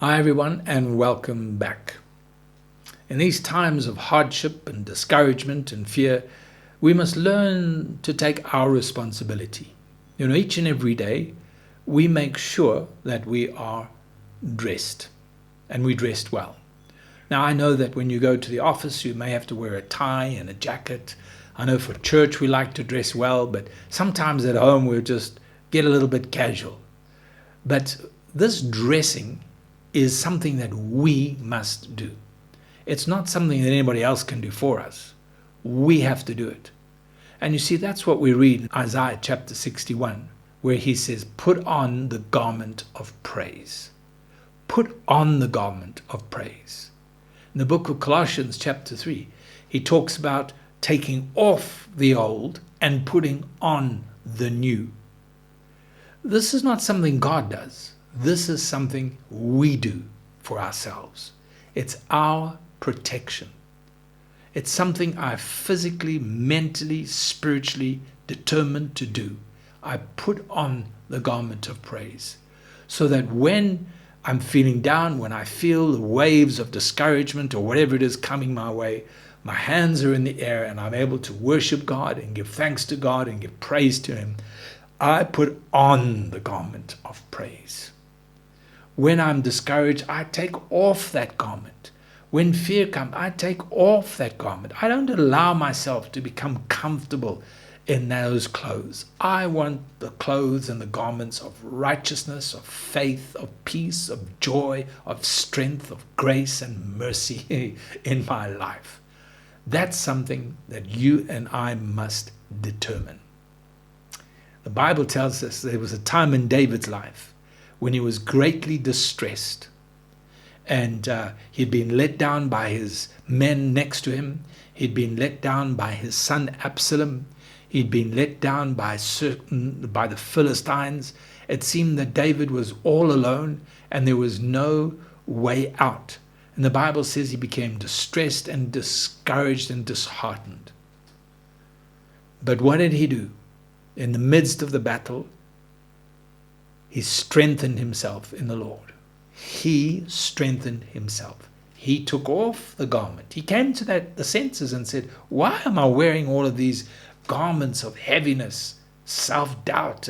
Hi everyone, and welcome back. In these times of hardship and discouragement and fear, we must learn to take our responsibility. Each and every day, we make sure that we are dressed, and we dressed well. Now, I know that when you go to the office, you may have to wear a tie and a jacket. I know for church, we like to dress well, but sometimes at home, we'll just get a little bit casual. But this dressing is something that we must do. It's not something that anybody else can do for us. We have to do it. And you see, that's what we read in Isaiah chapter 61, where he says, put on the garment of praise. Put on the garment of praise. In the book of Colossians chapter 3, he talks about taking off the old and putting on the new. This is not something God does. This is something we do for ourselves. It's our protection. It's something I physically, mentally, spiritually determined to do. I put on the garment of praise so that when I'm feeling down, when I feel the waves of discouragement or whatever it is coming my way, my hands are in the air and I'm able to worship God and give thanks to God and give praise to Him. I put on the garment of praise. When I'm discouraged, I take off that garment. When fear comes, I take off that garment. I don't allow myself to become comfortable in those clothes. I want the clothes and the garments of righteousness, of faith, of peace, of joy, of strength, of grace and mercy in my life. That's something that you and I must determine. The Bible tells us there was a time in David's life when he was greatly distressed, and he'd been let down by his men next to him. He'd been let down by his son Absalom. He'd been let down by the Philistines. It seemed that David was all alone and there was no way out. And the Bible says he became distressed and discouraged and disheartened. But what did he do? In the midst of the battle, he strengthened himself in the Lord. He strengthened himself. He took off the garment. He came to the senses and said, why am I wearing all of these garments of heaviness, self-doubt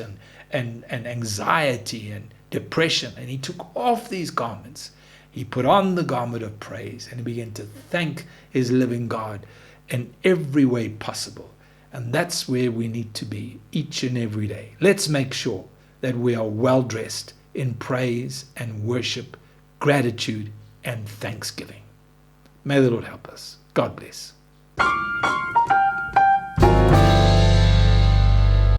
and anxiety and depression? And he took off these garments. He put on the garment of praise and he began to thank his living God in every way possible. And that's where we need to be each and every day. Let's make sure that we are well dressed in praise and worship, gratitude and thanksgiving. May the Lord help us. God bless.